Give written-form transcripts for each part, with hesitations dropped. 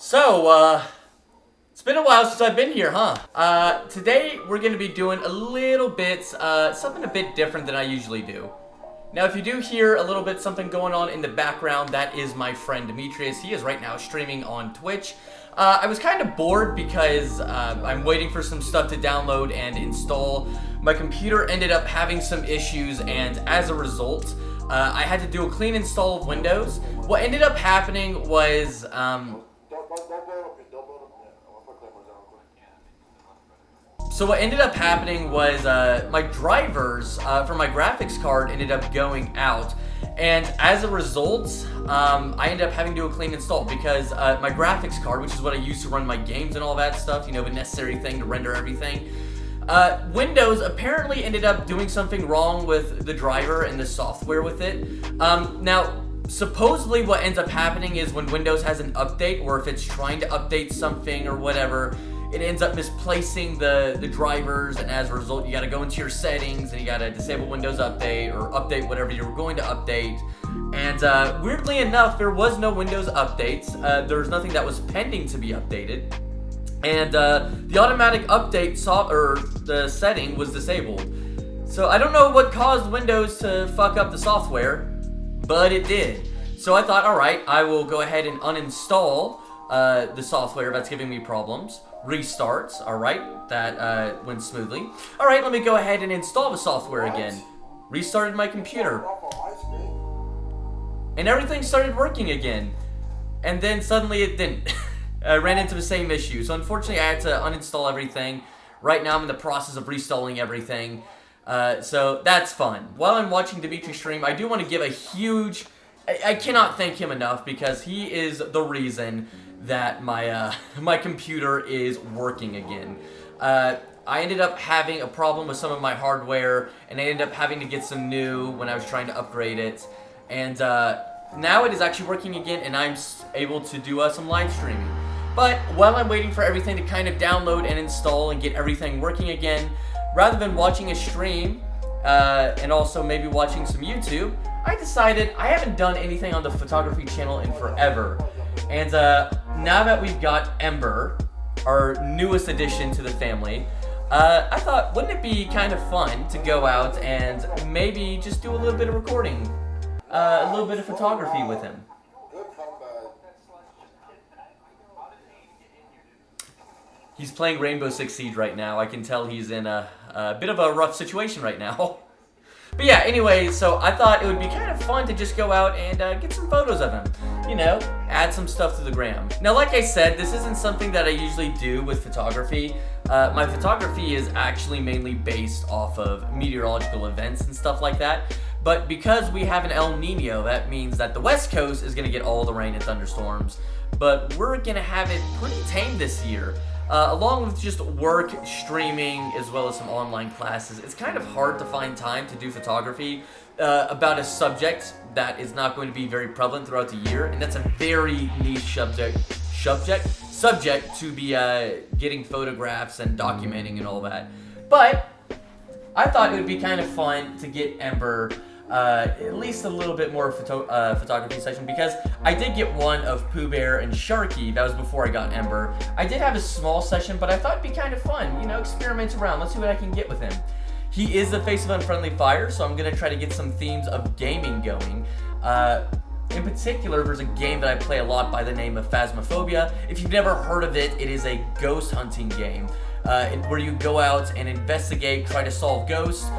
It's been a while since I've been here, huh? Today we're gonna be doing a little bit, something a bit different than I usually do. Now, if you do hear a little bit something going on in the background, that is my friend Demetrius. He is right now streaming on Twitch. I was kind of bored because I'm waiting for some stuff to download and install. My computer ended up having some issues, and as a result, I had to do a clean install of Windows. What ended up happening was, my drivers for my graphics card ended up going out, and as a result, I ended up having to do a clean install because my graphics card, which is what I use to run my games and all that stuff, you know, the necessary thing to render everything, Windows apparently ended up doing something wrong with the driver and the software with it. Now, supposedly what ends up happening is when Windows has an update, or if it's trying to update something or whatever, it ends up misplacing the drivers, and as a result, you gotta go into your settings and you gotta disable Windows Update or update whatever you were going to update. And weirdly enough, there was no Windows updates. There was nothing that was pending to be updated. And the automatic update the setting was disabled. So I don't know what caused Windows to fuck up the software, but it did. So I thought, alright, I will go ahead and uninstall the software that's giving me problems. Restarts, alright, that went smoothly. Alright, let me go ahead and install the software again. Restarted my computer. And everything started working again. And then suddenly it didn't. I ran into the same issue. So unfortunately I had to uninstall everything. Right now I'm in the process of reinstalling everything. So that's fun. While I'm watching Dimitri stream, I do want to give a huge... I cannot thank him enough because he is the reason that my computer is working again. I ended up having a problem with some of my hardware, and I ended up having to get some new when I was trying to upgrade it. And now it is actually working again, and I'm able to do some live streaming. But while I'm waiting for everything to kind of download and install and get everything working again, rather than watching a stream and also maybe watching some YouTube, I decided I haven't done anything on the photography channel in forever. And now that we've got Ember, our newest addition to the family, I thought, wouldn't it be kind of fun to go out and maybe just do a little bit of recording, a little bit of photography with him. He's playing Rainbow Six Siege right now. I can tell he's in a bit of a rough situation right now. But yeah, anyway, so I thought it would be kind of fun to just go out and get some photos of him. You know, add some stuff to the gram. Now, like I said, this isn't something that I usually do with photography. My photography is actually mainly based off of meteorological events and stuff like that. But because we have an El Nino, that means that the West Coast is going to get all the rain and thunderstorms. But we're going to have it pretty tame this year. Along with just work, streaming, as well as some online classes, it's kind of hard to find time to do photography about a subject that is not going to be very prevalent throughout the year, and that's a very niche subject to be getting photographs and documenting and all that. But I thought it would be kind of fun to get Ember at least a little bit more photography session, because I did get one of Pooh Bear and Sharky. That was before I got Ember. I did have a small session, but I thought it'd be kind of fun, you know, experiment around. Let's see what I can get with him. He is the face of Unfriendly Fire, so I'm gonna try to get some themes of gaming going. In particular, there's a game that I play a lot by the name of Phasmophobia. If you've never heard of it, it is a ghost hunting game where you go out and investigate, try to solve ghosts,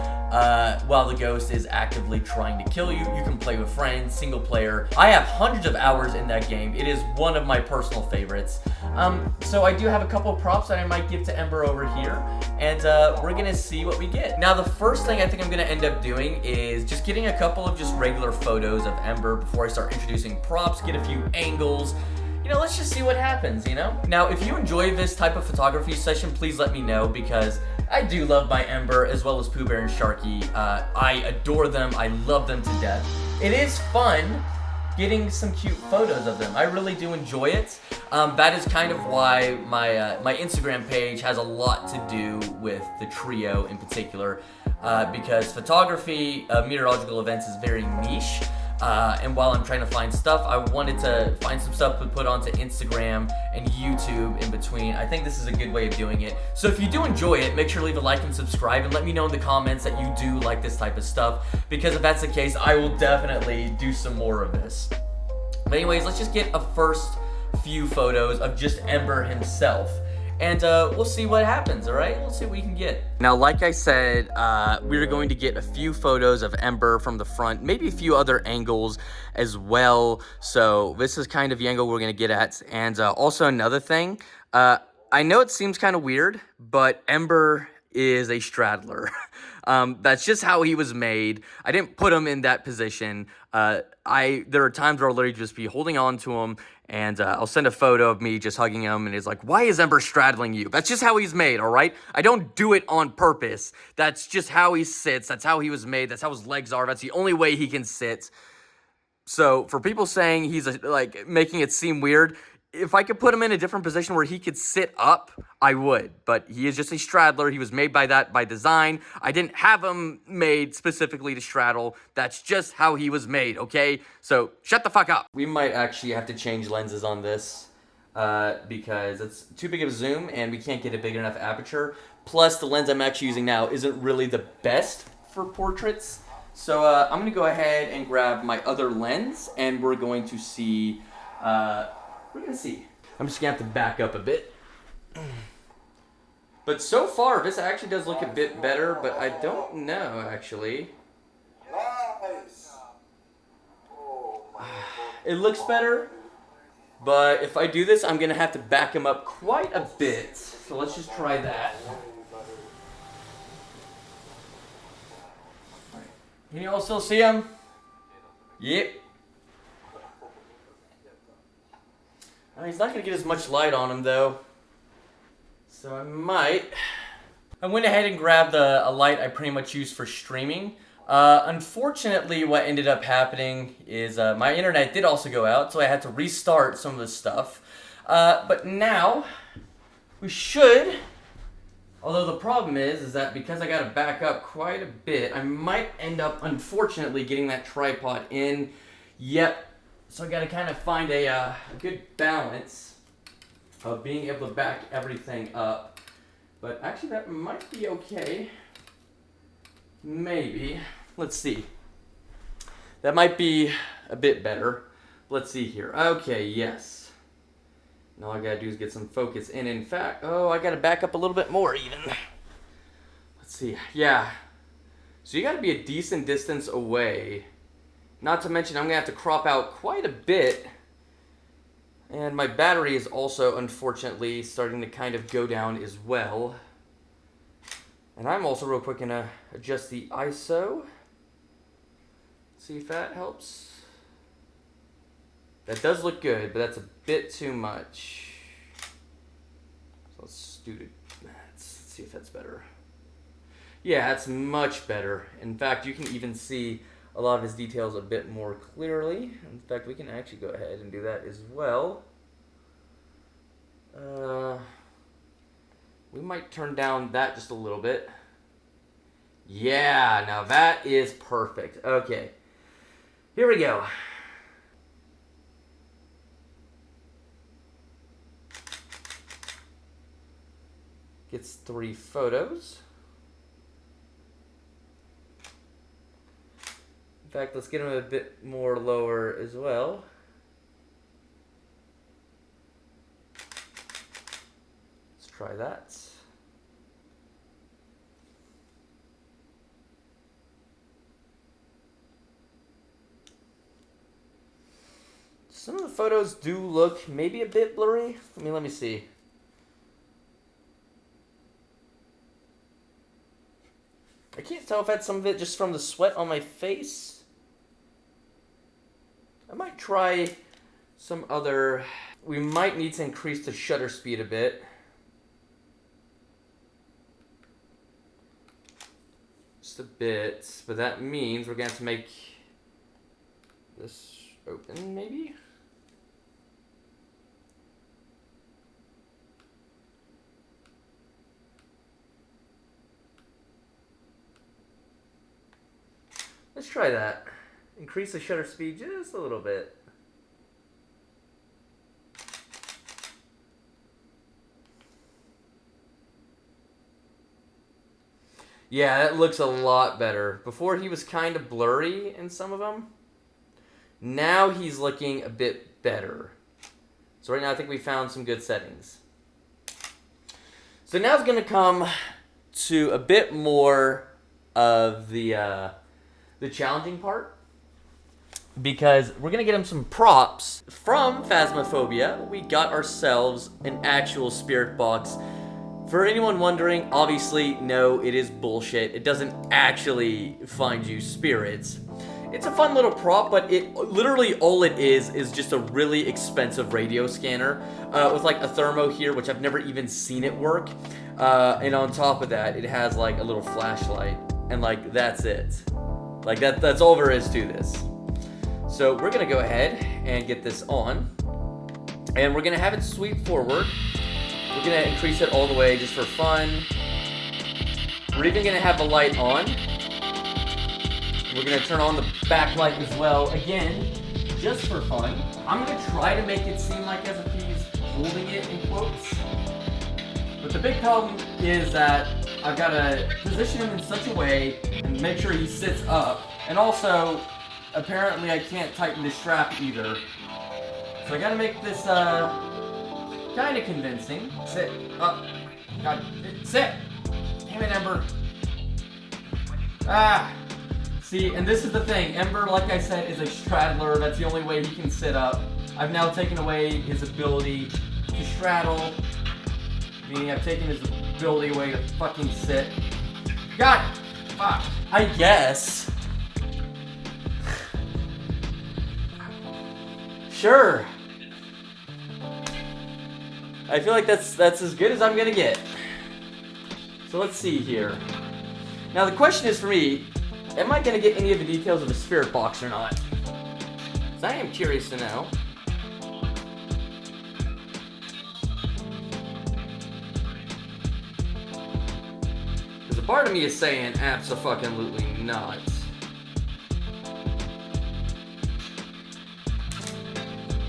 while the ghost is actively trying to kill you. You can play with friends, single player. I have hundreds of hours in that game. It is one of my personal favorites. So I do have a couple of props that I might give to Ember over here, and we're gonna see what we get. Now, the first thing I think I'm gonna end up doing is just getting a couple of just regular photos of Ember before I start introducing props, get a few angles. You know, let's just see what happens, you know? Now, if you enjoy this type of photography session, please let me know, because I do love my Ember as well as Pooh Bear and Sharky. I adore them. I love them to death. It is fun getting some cute photos of them. I really do enjoy it. That is kind of why my Instagram page has a lot to do with the trio in particular, because photography, meteorological events is very niche. And while I'm trying to find stuff, I wanted to find some stuff to put onto Instagram and YouTube in between. I think this is a good way of doing it. So if you do enjoy it, make sure to leave a like and subscribe, and let me know in the comments that you do like this type of stuff, because if that's the case, I will definitely do some more of this. But anyways, let's just get a first few photos of just Ember himself. And we'll see what happens, all right? Let's see what we can get. Now, like I said, we're going to get a few photos of Ember from the front, maybe a few other angles as well. So this is kind of the angle we're going to get at. And also another thing, I know it seems kind of weird, but Ember is a straddler. That's just how he was made. I didn't put him in that position. There are times where I'll literally just be holding on to him, and I'll send a photo of me just hugging him, and he's like, why is Ember straddling you? That's just how he's made, all right? I don't do it on purpose. That's just how he sits. That's how he was made. That's how his legs are. That's the only way he can sit. So for people saying he's like making it seem weird, if I could put him in a different position where he could sit up, I would. But he is just a straddler. He was made by design. I didn't have him made specifically to straddle. That's just how he was made, okay? So shut the fuck up. We might actually have to change lenses on this because it's too big of a zoom and we can't get a big enough aperture. Plus, the lens I'm actually using now isn't really the best for portraits. So I'm going to go ahead and grab my other lens, and we're going to see... we're going to see. I'm just going to have to back up a bit. But so far, this actually does look a bit better, but I don't know, actually. It looks better, but if I do this, I'm going to have to back him up quite a bit. So let's just try that. Can you all still see him? Yep. He's not going to get as much light on him, though. So I went ahead and grabbed a light I pretty much use for streaming. Unfortunately, what ended up happening is my internet did also go out, so I had to restart some of the stuff. But now, we should... Although the problem is that because I got to back up quite a bit, I might end up, unfortunately, getting that tripod in. Yep. So I got to kind of find a good balance of being able to back everything up. But actually, that might be okay. Maybe. Let's see. That might be a bit better. Let's see here. Okay, yes. Now all I gotta do is get some focus in. In fact, I gotta back up a little bit more even. Let's see. Yeah. So you gotta be a decent distance away. Not to mention I'm gonna have to crop out quite a bit. And my battery is also, unfortunately, starting to kind of go down as well. And I'm also real quick gonna adjust the ISO. See if that helps. That does look good, but that's a bit too much. So let's do that. Let's see if that's better. Yeah, that's much better. In fact, you can even see a lot of his details a bit more clearly. In fact, we can actually go ahead and do that as well. We might turn down that just a little bit. Yeah, now that is perfect. Okay, here we go. Gets 3 photos. In fact, let's get him a bit more lower as well. Let's try that. Some of the photos do look maybe a bit blurry. Let me see. I can't tell if that's some of it just from the sweat on my face. I might try some other... We might need to increase the shutter speed a bit. Just a bit. But that means we're going to have to make this open, maybe? Let's try that. increase the shutter speed just a little bit. Yeah, that looks a lot better. Before he was kind of blurry in some of them. Now he's looking a bit better. So right now I think we found some good settings. So now it's going to come to a bit more of the challenging part. Because we're going to get him some props. From Phasmophobia, we got ourselves an actual spirit box. For anyone wondering, obviously, no, it is bullshit. It doesn't actually find you spirits. It's a fun little prop, but it literally all it is just a really expensive radio scanner with like a thermo here, which I've never even seen it work. And on top of that, it has like a little flashlight, and like that's it. Like that's all there is to this. So we're gonna go ahead and get this on, and we're gonna have it sweep forward. We're gonna increase it all the way just for fun. We're even gonna have the light on. We're gonna turn on the backlight as well, again, just for fun. I'm gonna try to make it seem like as if he's holding it in quotes. But the big problem is that I've gotta position him in such a way and make sure he sits up. And also, apparently I can't tighten the strap either. So I gotta make this, kind of convincing. Sit up. God, sit! Damn it, Ember. Ah! See, and this is the thing. Ember, like I said, is a straddler. That's the only way he can sit up. I've now taken away his ability to straddle. Meaning I've taken his ability away to fucking sit. God! Fuck! I guess. Sure. I feel like that's as good as I'm gonna get. So let's see here. Now the question is for me, am I gonna get any of the details of a spirit box or not? Because I am curious to know. Because a part of me is saying abso-fucking-lutely not.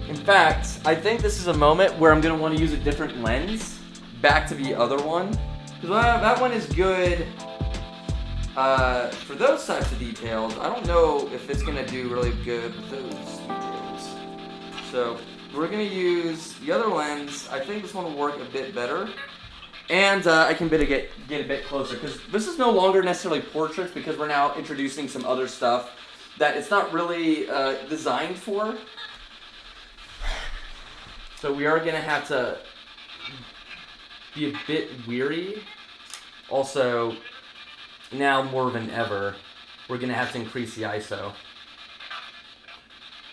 In fact, I think this is a moment where I'm going to want to use a different lens back to the other one. Because that one is good for those types of details. I don't know if it's going to do really good with those details. So we're going to use the other lens. I think this one will work a bit better. And I can get a bit closer. Because this is no longer necessarily portraits, because we're now introducing some other stuff that it's not really designed for. So we are going to have to be a bit weary. Also, now more than ever, we're going to have to increase the ISO.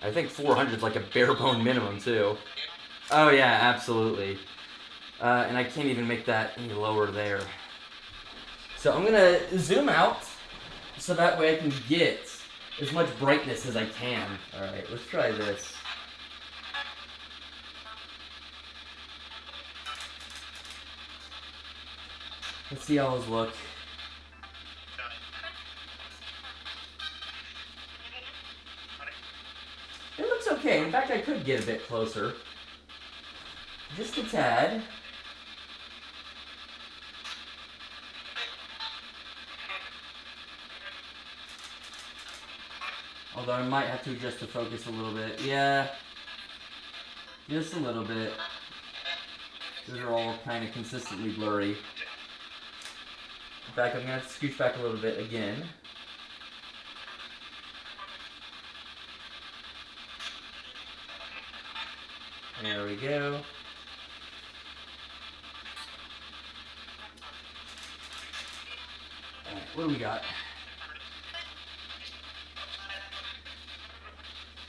I think 400 is like a bare bone minimum too. Oh yeah, absolutely. And I can't even make that any lower there. So I'm going to zoom out so that way I can get as much brightness as I can. Alright, let's try this. Let's see how those look. It looks okay. In fact, I could get a bit closer. Just a tad. Although I might have to adjust the focus a little bit. Yeah. Just a little bit. Those are all kind of consistently blurry. In fact, I'm going to have to scooch back a little bit again. There we go. Alright, what do we got?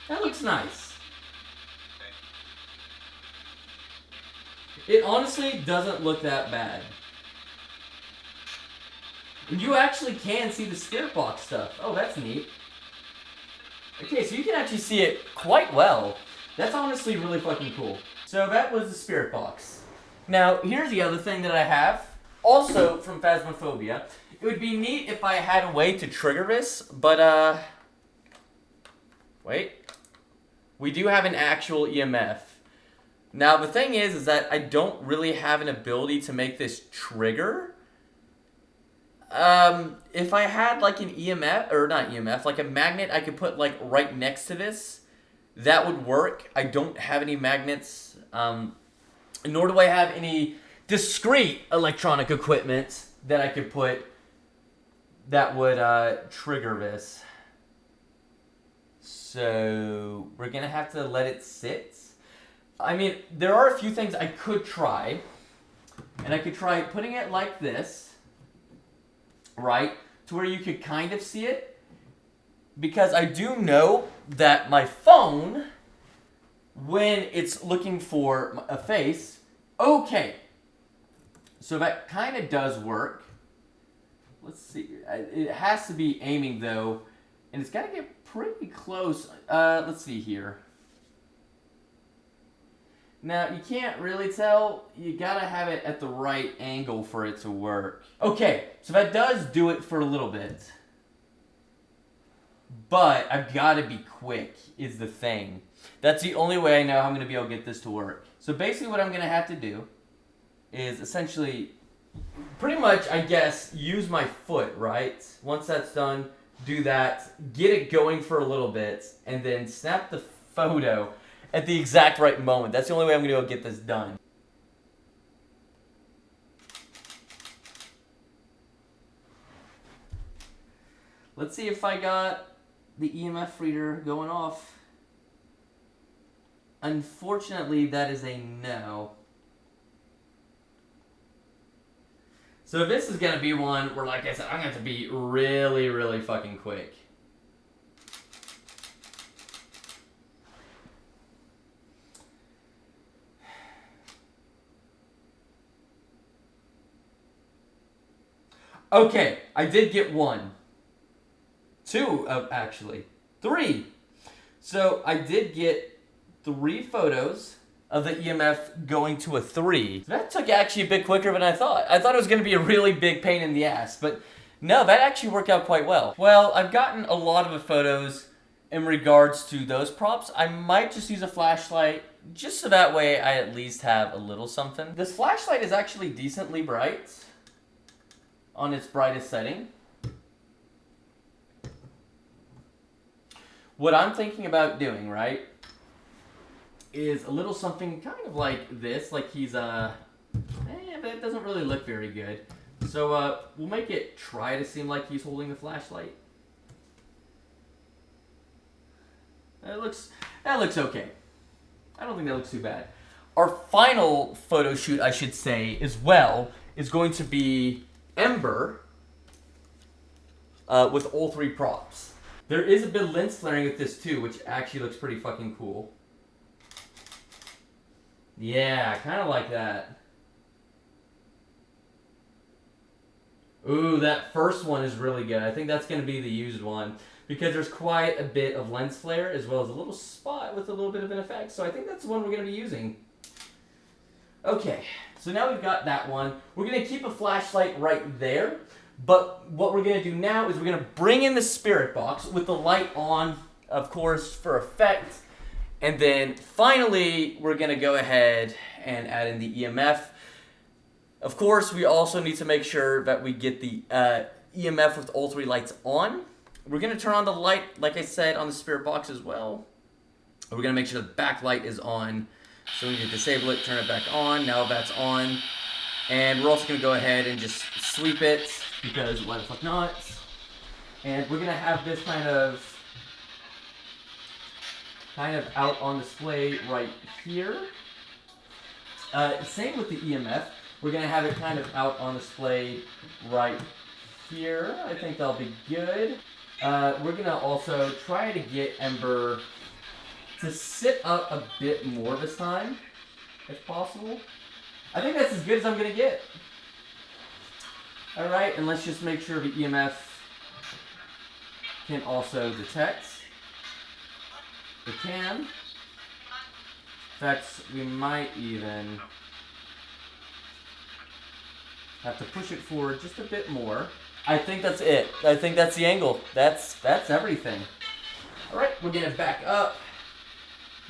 That looks nice. It honestly doesn't look that bad. And you actually can see the spirit box stuff. Oh, that's neat. Okay, so you can actually see it quite well. That's honestly really fucking cool. So that was the spirit box. Now, here's the other thing that I have. Also from Phasmophobia. It would be neat if I had a way to trigger this, but Wait. We do have an actual EMF. Now, the thing is that I don't really have an ability to make this trigger. If I had like an EMF, or not EMF, like a magnet I could put like right next to this, that would work. I don't have any magnets, nor do I have any discrete electronic equipment that I could put that would trigger this. So we're gonna have to let it sit. I mean, there are a few things I could try, and I could try putting it like this, right, to where you could kind of see it, because I do know that my phone, when it's looking for a face, okay, so that kind of does work. Let's see, it has to be aiming though, and it's got to get pretty close. Let's see here. Now, you can't really tell. You gotta have it at the right angle for it to work. Okay, so that does do it for a little bit. But I've gotta be quick, is the thing. That's the only way I know how I'm gonna be able to get this to work. So basically what I'm gonna have to do is essentially, pretty much, I guess, use my foot, right? Once that's done, do that, get it going for a little bit, and then snap the photo at the exact right moment. That's the only way I'm going to be able to get this done. Let's see if I got the EMF reader going off. Unfortunately, that is a no. So this is going to be one where, like I said, I'm going to have to be really, really fucking quick. Okay, I did get one. Two, actually. Three. So I did get 3 photos of the EMF going to a 3. That took actually a bit quicker than I thought. I thought it was going to be a really big pain in the ass, but no, that actually worked out quite well. Well, I've gotten a lot of the photos in regards to those props. I might just use a flashlight, just so that way I at least have a little something. This flashlight is actually decently bright on its brightest setting. What I'm thinking about doing, right, is a little something kind of like this, like he's, but it doesn't really look very good. So, we'll make it try to seem like he's holding the flashlight. That looks okay. I don't think that looks too bad. Our final photo shoot, I should say, as well, is going to be Ember with all 3 props. There is a bit of lens flaring with this too, which actually looks pretty fucking cool. Yeah, kind of like that. Ooh, that first one is really good. I think that's going to be the used one, because there's quite a bit of lens flare as well as a little spot with a little bit of an effect. So I think that's the one we're going to be using. Okay, so now we've got that one. We're going to keep a flashlight right there. But what we're going to do now is we're going to bring in the spirit box with the light on, of course, for effect. And then finally, we're going to go ahead and add in the EMF. Of course, we also need to make sure that we get the EMF with all 3 lights on. We're going to turn on the light, like I said, on the spirit box as well. We're going to make sure the backlight is on. So we can disable it, turn it back on. Now that's on. And we're also going to go ahead and just sweep it, because why the fuck not? And we're going to have this kind of out on display right here. Same with the EMF. We're going to have it kind of out on display right here. I think that'll be good. We're going to also try to get Ember to sit up a bit more this time, if possible. I think that's as good as I'm going to get. Alright, and let's just make sure the EMF can also detect. It can. In fact, we might even have to push it forward just a bit more. I think that's it. I think that's the angle. That's everything. Alright, we're gonna back up.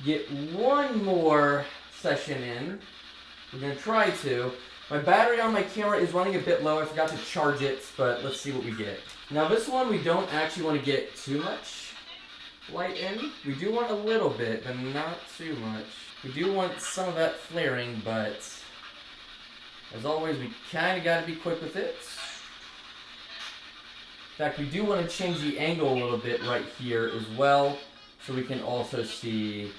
Get one more session in. We're gonna try to. My battery on my camera is running a bit low. I forgot to charge it, but let's see what we get. Now this one, we don't actually want to get too much light in. We do want a little bit, but not too much. We do want some of that flaring, but as always, we kind of got to be quick with it. In fact, we do want to change the angle a little bit right here as well, so we can also see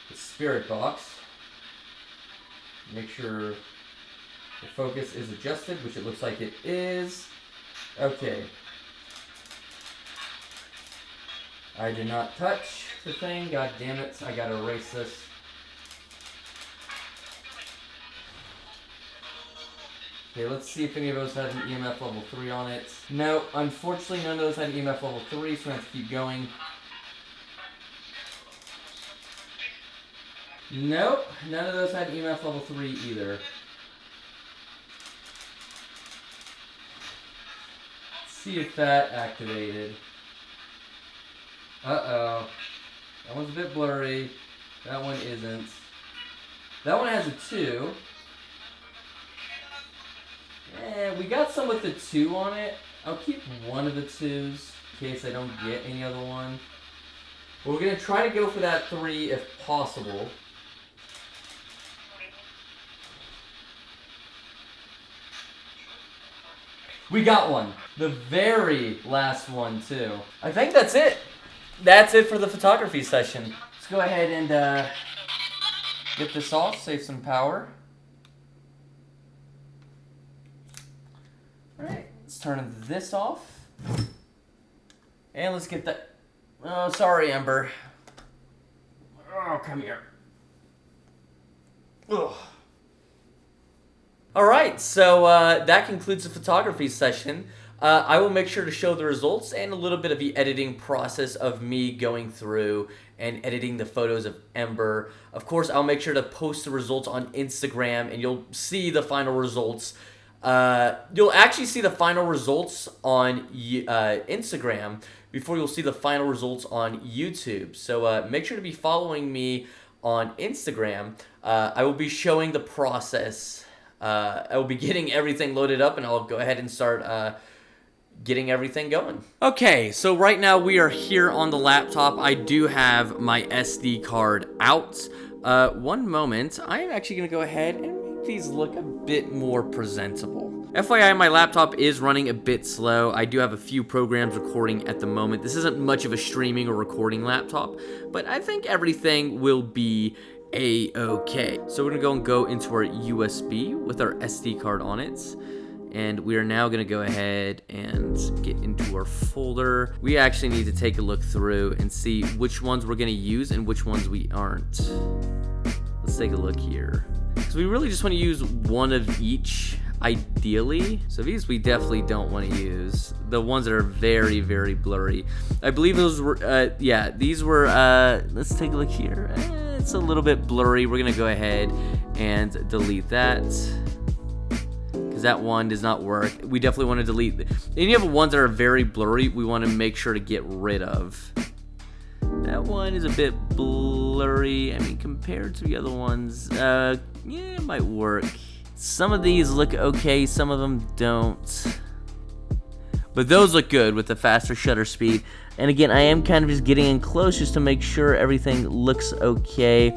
the spirit box. Make sure the focus is adjusted, which it looks like it is. Okay. I did not touch the thing. God damn it. I gotta erase this. Okay, let's see if any of those had an EMF level 3 on it. No, unfortunately none of those had an EMF level 3, so we have to keep going. Nope, none of those had EMF level 3 either. Let's see if that activated. Uh-oh. That one's a bit blurry. That one isn't. That one has a 2. We got some with the 2 on it. I'll keep one of the 2s in case I don't get any other one. But we're going to try to go for that 3 if possible. We got one. The very last one, too. I think that's it. That's it for the photography session. Let's go ahead and get this off, save some power. Alright, let's turn this off. And let's get that... Oh, sorry, Ember. Oh, come here. Ugh. Alright, so that concludes the photography session. I will make sure to show the results and a little bit of the editing process of me going through and editing the photos of Ember. Of course, I'll make sure to post the results on Instagram and you'll see the final results. You'll actually see the final results on Instagram before you'll see the final results on YouTube. So make sure to be following me on Instagram. I will be showing the process. I will be getting everything loaded up and I'll go ahead and start getting everything going. Okay, so right now we are here on the laptop. I do have my SD card out. One moment, I am actually going to go ahead and make these look a bit more presentable. FYI, my laptop is running a bit slow. I do have a few programs recording at the moment. This isn't much of a streaming or recording laptop, but I think everything will be a-okay. So we're gonna go into our USB with our SD card on it. And we are now gonna go ahead and get into our folder. We actually need to take a look through and see which ones we're gonna use and which ones we aren't. Let's take a look here. Because we really just want to use one of each, ideally. So these we definitely don't want to use. The ones that are very, very blurry. I believe those were, yeah, these were, let's take a look here. It's a little bit blurry. We're gonna go ahead and delete that. Because that one does not work. We definitely want to delete. Any of the ones that are very blurry, we want to make sure to get rid of. That one is a bit blurry. I mean, compared to the other ones, yeah, it might work. Some of these look okay, some of them don't. But those look good with the faster shutter speed. And again, I am kind of just getting in close just to make sure everything looks okay.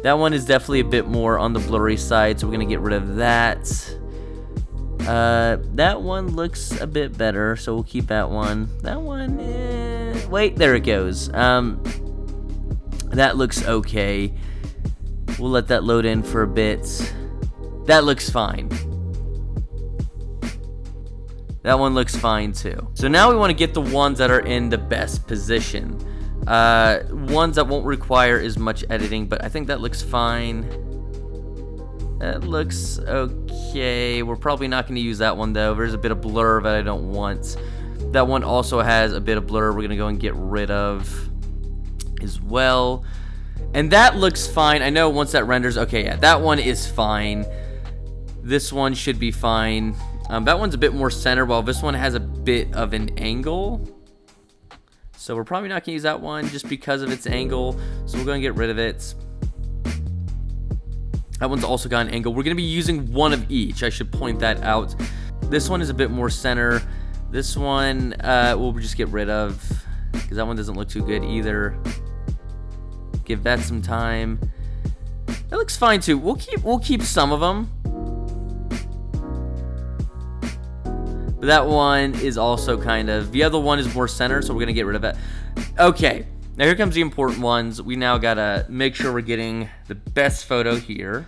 That one is definitely a bit more on the blurry side, so we're going to get rid of that. That one looks a bit better, so we'll keep that one. That one, wait, there it goes. That looks okay. We'll let that load in for a bit. That looks fine. That one looks fine too. So now we want to get the ones that are in the best position. Ones that won't require as much editing, but I think that looks fine. That looks okay. We're probably not going to use that one though. There's a bit of blur that I don't want. That one also has a bit of blur we're going to go and get rid of as well. And that looks fine. I know once that renders, okay, yeah, that one is fine. This one should be fine. That one's a bit more center, while this one has a bit of an angle. So we're probably not going to use that one just because of its angle. So we're going to get rid of it. That one's also got an angle. We're going to be using one of each. I should point that out. This one is a bit more center. This one we'll just get rid of because that one doesn't look too good either. Give that some time. That looks fine too. We'll keep some of them. But that one is also kind of, the other one is more center, so we're gonna get rid of it. Okay, now here comes the important ones. We now gotta make sure we're getting the best photo here.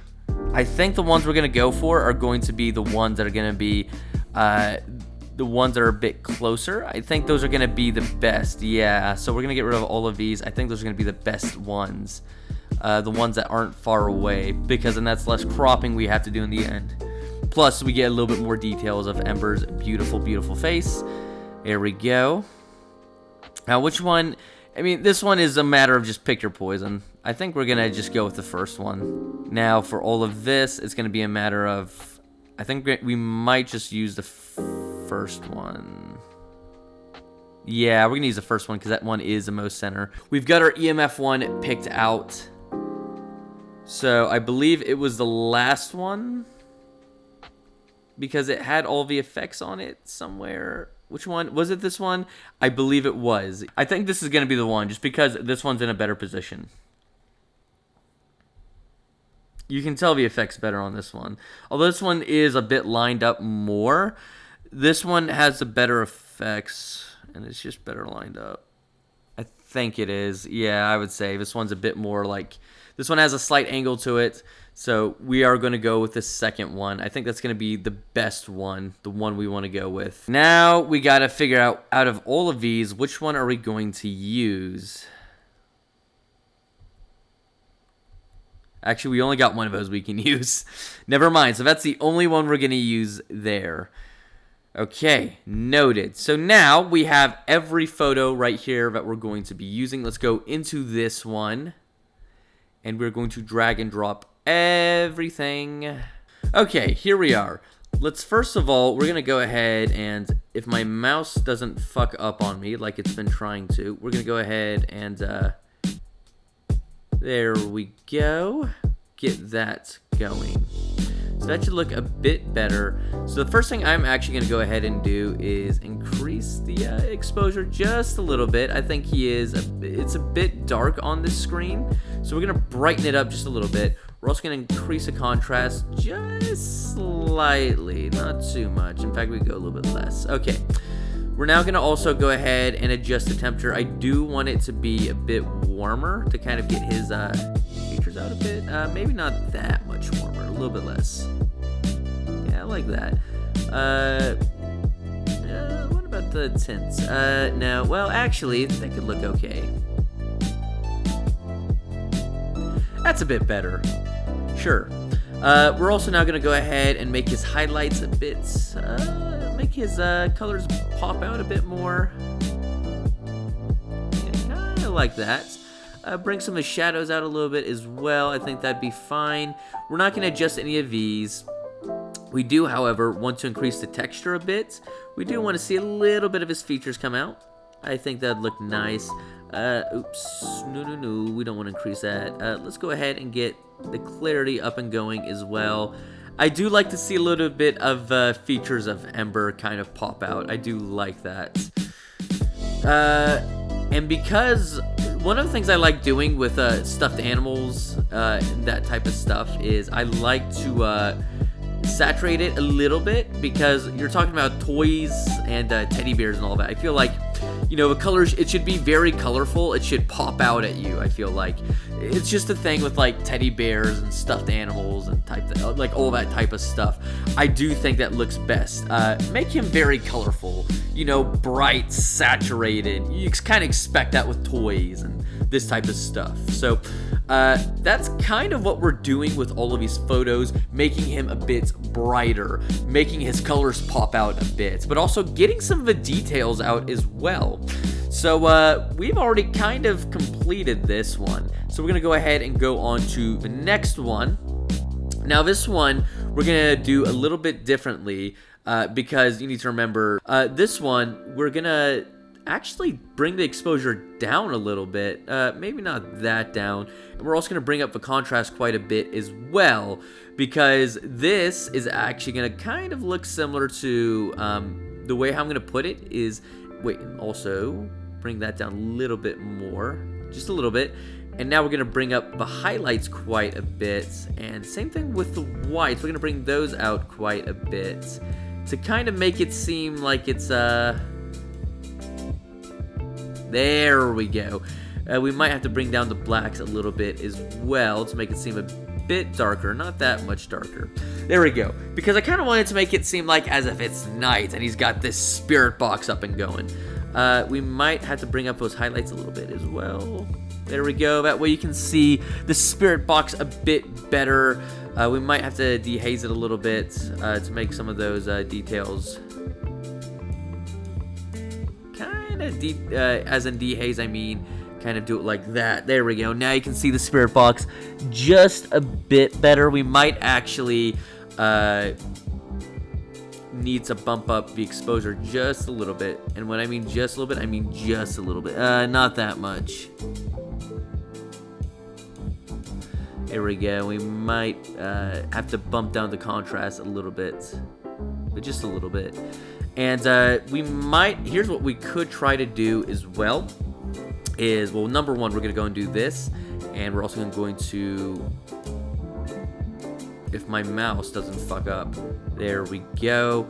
I think the ones we're gonna go for are going to be the ones that are gonna be the ones that are a bit closer. I think those are gonna be the best. Yeah, so we're gonna get rid of all of these. I think those are gonna be the best ones. The ones that aren't far away, because then that's less cropping we have to do in the end. Plus, we get a little bit more details of Ember's beautiful, beautiful face. There we go. Now, which one? I mean, this one is a matter of just pick your poison. I think we're going to just go with the first one. Now, for all of this, it's going to be a matter of... I think we might just use the first one. Yeah, we're going to use the first one because that one is the most center. We've got our EMF one picked out. So, I believe it was the last one, because it had all the effects on it somewhere. Which one? Was it this one? I believe it was. I think this is going to be the one, just because this one's in a better position. You can tell the effects better on this one. Although this one is a bit lined up more, this one has the better effects, and it's just better lined up. I think it is. Yeah, I would say this one's a bit more like... This one has a slight angle to it. So we are going to go with the second one. I think that's going to be the best one, the one we want to go with. Now we got to figure out of all of these, which one are we going to use? Actually, we only got one of those we can use. Never mind. So that's the only one we're going to use there. Okay, noted. So now we have every photo right here that we're going to be using. Let's go into this one. And we're going to drag and drop everything. Okay, here we are. Let's first of all, we're gonna go ahead and if my mouse doesn't fuck up on me like it's been trying to, we're gonna go ahead and there we go. Get that going. So that should look a bit better. So the first thing I'm actually gonna go ahead and do is increase the exposure just a little bit. I think it's a bit dark on this screen. So we're gonna brighten it up just a little bit. We're also gonna increase the contrast just slightly, not too much. In fact, we can go a little bit less. Okay, we're now gonna also go ahead and adjust the temperature. I do want it to be a bit warmer to kind of get his features out a bit. Maybe not that much warmer, a little bit less. Yeah, I like that. What about the tints? No, well, actually, they could look okay. That's a bit better. Sure. We're also now going to go ahead and make his highlights a bit, make his colors pop out a bit more. Yeah, kind of like that. Bring some of the shadows out a little bit as well. I think that'd be fine. We're not going to adjust any of these. We do, however, want to increase the texture a bit. We do want to see a little bit of his features come out. I think that'd look nice. Oops, no, we don't want to increase that. Let's go ahead and get the clarity up and going as well. I do like to see a little bit of features of Ember kind of pop out. I do like that. And because one of the things I like doing with stuffed animals and that type of stuff is I like to saturate it a little bit, because you're talking about toys and teddy bears and all that. I feel like, you know, the colors, it should be very colorful. It should pop out at you. I feel like it's just a thing with like teddy bears and stuffed animals and like all that type of stuff. I do think that looks best. Make him very colorful, you know, bright, saturated. You kind of expect that with toys and this type of stuff. So that's kind of what we're doing with all of these photos, making him a bit brighter, making his colors pop out a bit, but also getting some of the details out as well. So we've already kind of completed this one. So we're going to go ahead and go on to the next one. Now this one, we're going to do a little bit differently because you need to remember this one, we're going to actually bring the exposure down a little bit. Maybe not that down. And we're also going to bring up the contrast quite a bit as well, because this is actually going to kind of look similar to the way how I'm going to put it is, wait, and also bring that down a little bit more, just a little bit. And now we're going to bring up the highlights quite a bit, and same thing with the whites. We're going to bring those out quite a bit to kind of make it seem like it's there we go. We might have to bring down the blacks a little bit as well to make it seem a bit darker, not that much darker. There we go. Because I kind of wanted to make it seem like as if it's night and he's got this spirit box up and going. We might have to bring up those highlights a little bit as well. There we go. That way you can see the spirit box a bit better. We might have to dehaze it a little bit to make some of those details kind of as in dehaze, I mean kind of do it like that. There we go. Now you can see the spirit box just a bit better. We might actually need to bump up the exposure just a little bit. And when I mean just a little bit, I mean just a little bit. Not that much. There we go. We might have to bump down the contrast a little bit, but just a little bit. And we might, here's what we could try to do as well, is, well, number one, we're going to go and do this, and we're also going to, if my mouse doesn't fuck up, there we go.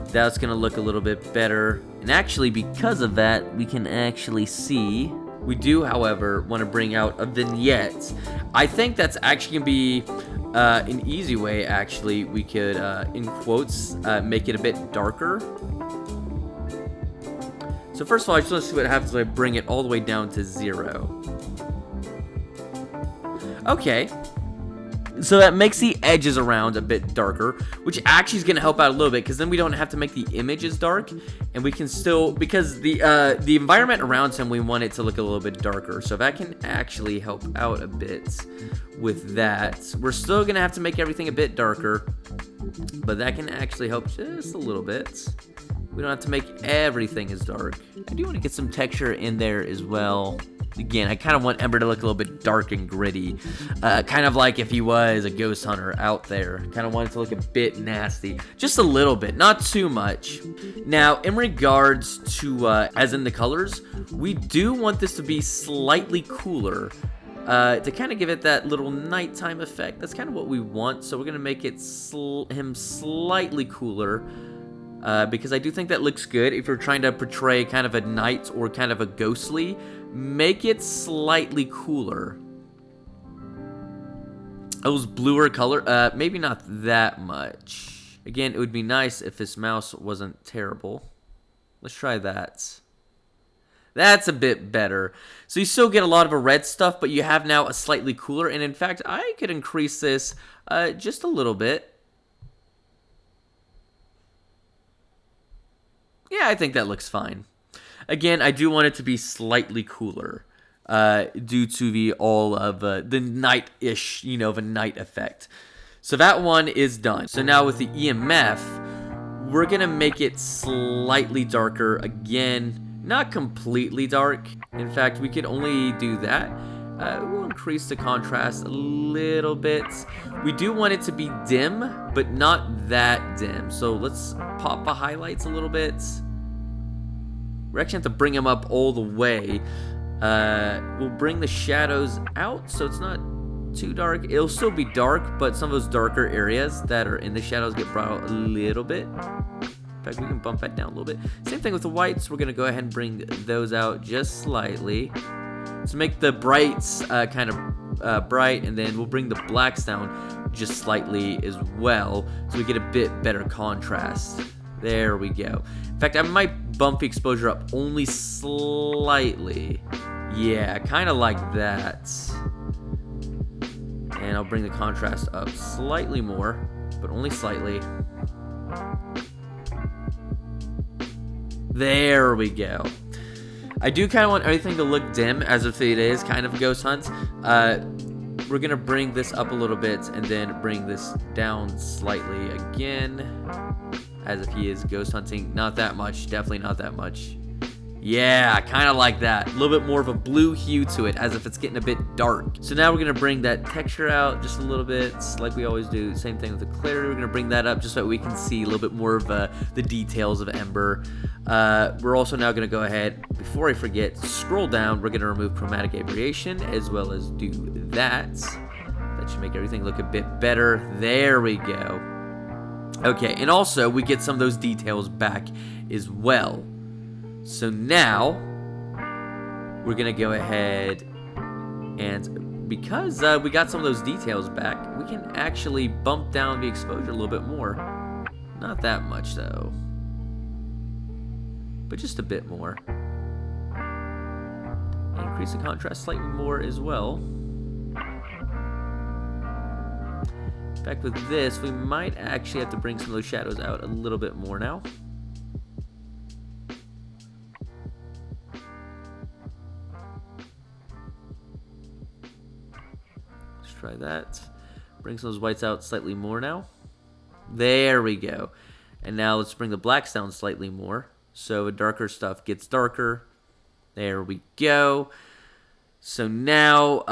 That's going to look a little bit better. And actually, because of that, we can actually see. We do, however, want to bring out a vignette. I think that's actually going to be an easy way, actually. We could, in quotes, make it a bit darker. So first of all, I just want to see what happens when I bring it all the way down to 0. Okay. So that makes the edges around a bit darker, which actually is going to help out a little bit, because then we don't have to make the images dark, and we can still, because the environment around him, we want it to look a little bit darker. So that can actually help out a bit with that. We're still going to have to make everything a bit darker, but that can actually help just a little bit. We don't have to make everything as dark. I do want to get some texture in there as well. Again, I kind of want Ember to look a little bit dark and gritty. Kind of like if he was a ghost hunter out there. Kind of want it to look a bit nasty. Just a little bit, not too much. Now, in regards to, as in the colors, we do want this to be slightly cooler. To kind of give it that little nighttime effect. That's kind of what we want. So we're going to make it him slightly cooler. Because I do think that looks good. If you're trying to portray kind of a night or kind of a ghostly, make it slightly cooler. Those bluer color, maybe not that much. Again, it would be nice if this mouse wasn't terrible. Let's try that. That's a bit better. So you still get a lot of a red stuff, but you have now a slightly cooler. And in fact, I could increase this just a little bit. Yeah, I think that looks fine. Again, I do want it to be slightly cooler due to the night-ish, the night effect. So that one is done. So now with the EMF, we're going to make it slightly darker. Again, not completely dark. In fact, we could only do that. We'll increase the contrast a little bit. We do want it to be dim, but not that dim. So let's pop the highlights a little bit. We actually have to bring them up all the way. We'll bring the shadows out so it's not too dark. It'll still be dark, but some of those darker areas that are in the shadows get brought out a little bit. In fact, we can bump that down a little bit. Same thing with the whites. We're going to go ahead and bring those out just slightly. To make the brights kind of bright, and then we'll bring the blacks down just slightly as well, so we get a bit better contrast. There we go. In fact, I might bump the exposure up only slightly. Yeah, kind of like that. And I'll bring the contrast up slightly more, but only slightly. There we go. I do kind of want everything to look dim, as if it is kind of a ghost hunt. We're going to bring this up a little bit, and then bring this down slightly again, as if he is ghost hunting. Not that much, definitely not that much. Yeah, kind of like that. A little bit more of a blue hue to it, as if it's getting a bit dark. So now we're going to bring that texture out just a little bit, like we always do. Same thing with the clarity. We're going to bring that up just so that we can see a little bit more of the details of Ember. We're also now going to go ahead, before I forget, scroll down. We're going to remove chromatic aberration, as well as do that. That should make everything look a bit better. There we go. Okay, and also we get some of those details back as well. So now, we're going to go ahead and, because we got some of those details back, we can actually bump down the exposure a little bit more. Not that much, though. But just a bit more. Increase the contrast slightly more as well. In fact, with this, we might actually have to bring some of those shadows out a little bit more now. Try that. Bring some of those whites out slightly more now. There we go. And now let's bring the blacks down slightly more. So the darker stuff gets darker. There we go. So now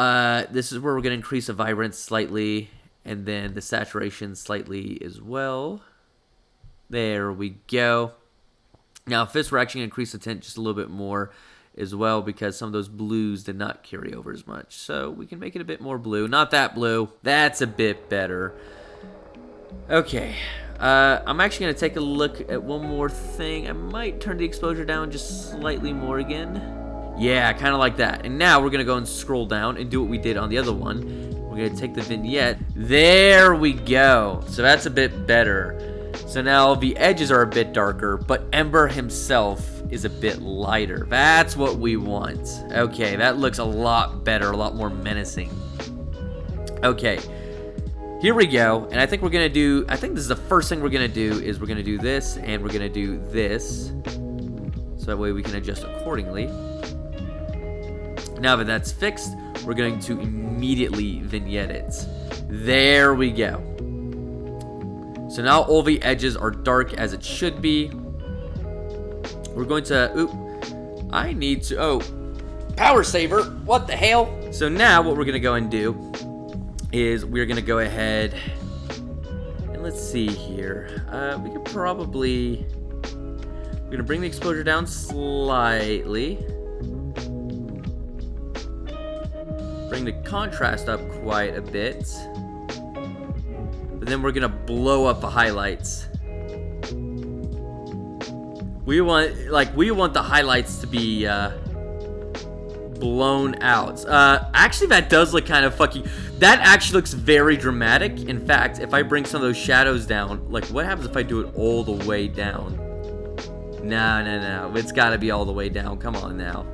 this is where we're going to increase the vibrance slightly. And then the saturation slightly as well. There we go. Now if this, we're actually going to increase the tint just a little bit more as well, because some of those blues did not carry over as much. So we can make it a bit more blue. Not that blue. That's a bit better. Okay. I'm actually going to take a look at one more thing. I might turn the exposure down just slightly more again. Yeah, kind of like that. And now we're going to go and scroll down and do what we did on the other one. We're going to take the vignette. There we go. So that's a bit better. So now the edges are a bit darker, but Ember himself is a bit lighter. That's what we want. Okay, that looks a lot better, a lot more menacing. Okay, here we go. And I think we're going to do, I think this is the first thing we're going to do, is we're going to do this, and we're going to do this. So that way we can adjust accordingly. Now that that's fixed, we're going to immediately vignette it. There we go. So now all the edges are dark as it should be. We're going to, I need to, power saver, what the hell? So now what we're gonna go and do is we're gonna go ahead and let's see here. We could probably, we're gonna bring the exposure down slightly. Bring the contrast up quite a bit. But then we're gonna blow up the highlights. We want the highlights to be blown out. Actually, that does look kind of fucking. That actually looks very dramatic. In fact, if I bring some of those shadows down, like what happens if I do it all the way down? No. It's got to be all the way down. Come on now.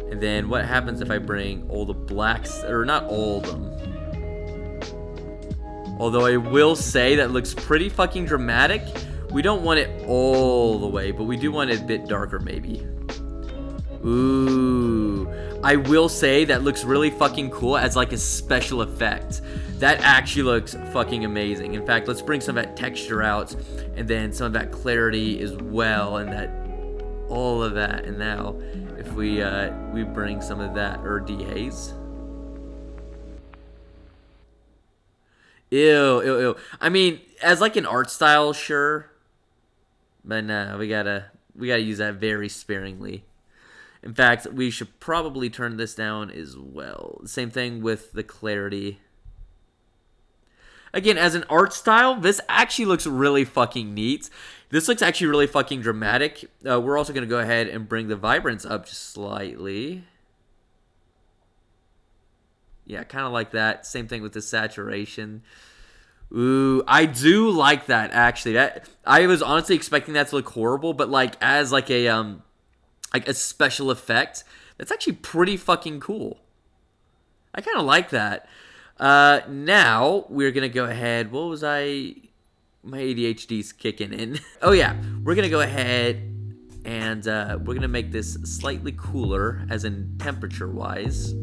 And then what happens if I bring all the blacks, or not all of them? Although I will say that looks pretty fucking dramatic. We don't want it all the way, but we do want it a bit darker maybe. Ooh. I will say that looks really fucking cool as like a special effect. That actually looks fucking amazing. In fact, let's bring some of that texture out and then some of that clarity as well, and that all of that. And now if we bring some of that dehaze. Ew. I mean, as like an art style, sure. But no, we gotta use that very sparingly. In fact, we should probably turn this down as well. Same thing with the clarity. Again, as an art style, this actually looks really fucking neat. This looks actually really fucking dramatic. We're also gonna go ahead and bring the vibrance up just slightly. Yeah, kind of like that. Same thing with the saturation. Ooh, I do like that actually. That I was honestly expecting that to look horrible, but like as like a special effect, that's actually pretty fucking cool. I kind of like that. Now we're gonna go ahead. What was I? My ADHD's kicking in. Oh yeah, we're gonna go ahead and we're gonna make this slightly cooler, as in temperature wise.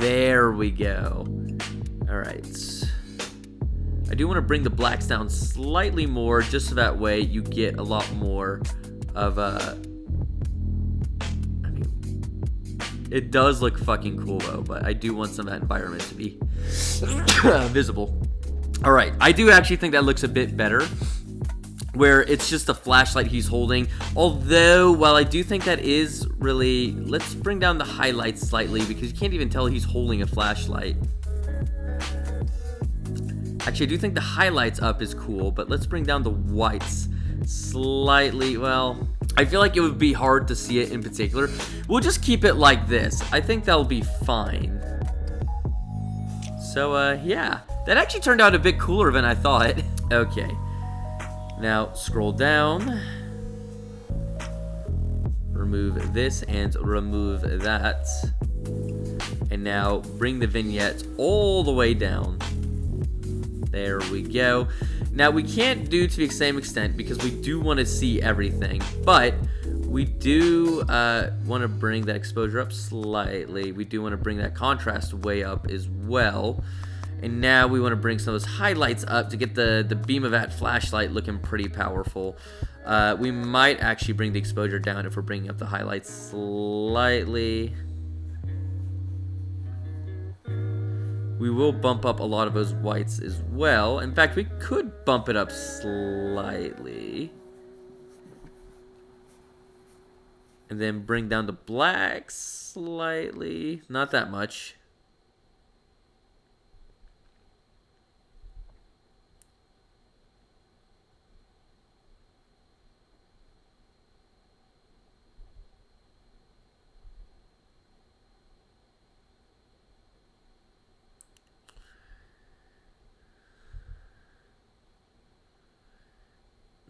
There we go. All right. I do want to bring the blacks down slightly more, just so that way you get a lot more of it does look fucking cool though, but I do want some of that environment to be visible. All right, I do actually think that looks a bit better, where it's just a flashlight he's holding. Although, while I do think that is really, let's bring down the highlights slightly, because you can't even tell he's holding a flashlight. Actually, I do think the highlights up is cool, but let's bring down the whites slightly. Well, I feel like it would be hard to see it in particular. We'll just keep it like this. I think that'll be fine. So, yeah. That actually turned out a bit cooler than I thought. Okay. Now, scroll down. Remove this and remove that. And now, bring the vignette all the way down. There we go. Now, we can't do to the same extent because we do want to see everything, but we do want to bring that exposure up slightly. We do want to bring that contrast way up as well. And now we want to bring some of those highlights up to get the beam of that flashlight looking pretty powerful. We might actually bring the exposure down if we're bringing up the highlights slightly. We will bump up a lot of those whites as well. In fact, we could bump it up slightly. And then bring down the blacks slightly. Not that much.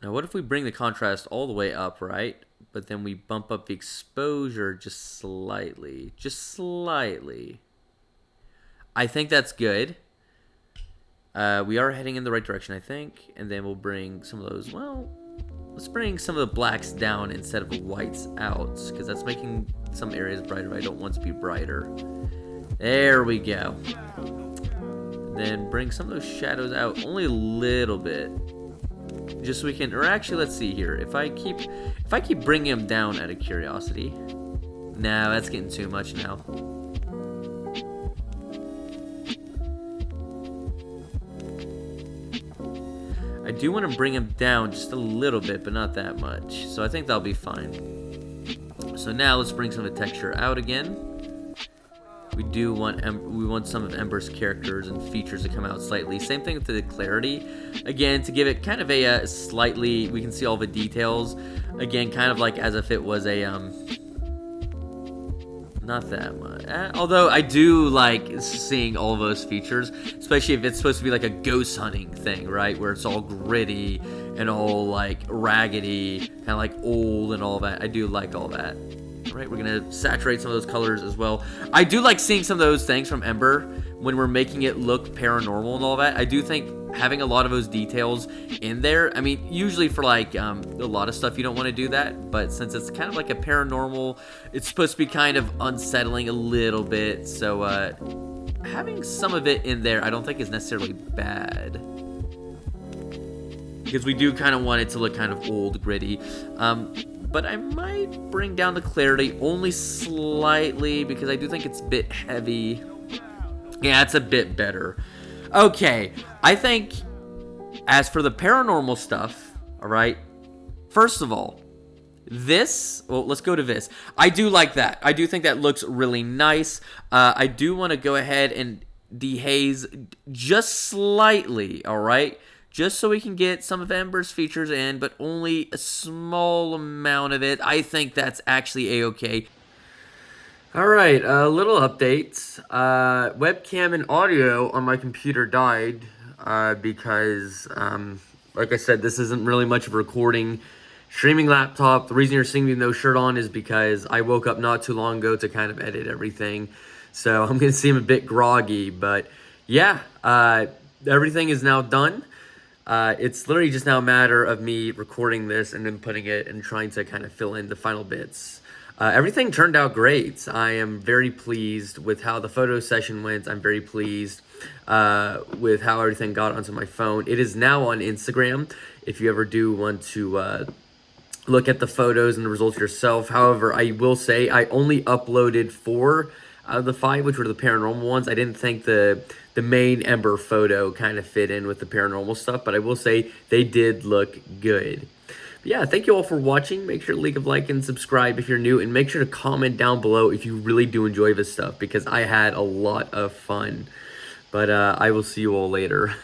Now, what if we bring the contrast all the way up, right? But then we bump up the exposure just slightly. Just slightly. I think that's good. We are heading in the right direction, I think. And then we'll bring some of those, well, let's bring some of the blacks down instead of the whites out, because that's making some areas brighter. I don't want to be brighter. There we go. Then bring some of those shadows out only a little bit. Just so we can, or actually, let's see here. If I keep bringing them down out of curiosity. No, that's getting too much now. I do want to bring them down just a little bit, but not that much. So I think that'll be fine. So now let's bring some of the texture out again. We want some of Ember's characters and features to come out slightly. Same thing with the clarity. Again, to give it kind of a slightly, we can see all the details. Again, kind of like as if it was a, not that much. Although I do like seeing all those features, especially if it's supposed to be like a ghost hunting thing, right? Where it's all gritty and all like raggedy, kind of like old and all that. I do like all that. Right, we're gonna saturate some of those colors as well. I do like seeing some of those things from Ember when we're making it look paranormal and all that. I do think having a lot of those details in there, I mean, usually for like a lot of stuff you don't want to do that, but since it's kind of like a paranormal, it's supposed to be kind of unsettling a little bit, so having some of it in there I don't think is necessarily bad, because we do kind of want it to look kind of old, gritty. But I might bring down the clarity only slightly, because I do think it's a bit heavy. Yeah, it's a bit better. Okay, I think as for the paranormal stuff, all right, first of all, this, well, let's go to this. I do like that. I do think that looks really nice. I do want to go ahead and dehaze just slightly, all right? Just so we can get some of Ember's features in, but only a small amount of it. I think that's actually a-okay. Alright, a little update. Webcam and audio on my computer died because, like I said, this isn't really much of a recording streaming laptop. The reason you're seeing me with no shirt on is because I woke up not too long ago to kind of edit everything. So I'm going to seem a bit groggy, but yeah, everything is now done. It's literally just now a matter of me recording this and then putting it and trying to kind of fill in the final bits. Everything turned out great. I am very pleased with how the photo session went. I'm very pleased with how everything got onto my phone. It is now on Instagram if you ever do want to look at the photos and the results yourself. However, I will say I only uploaded 4 out of the 5, which were the paranormal ones. I didn't think the main Ember photo kind of fit in with the paranormal stuff, but I will say they did look good. But yeah, thank you all for watching. Make sure to leave a like and subscribe if you're new, and make sure to comment down below if you really do enjoy this stuff, because I had a lot of fun. But I will see you all later.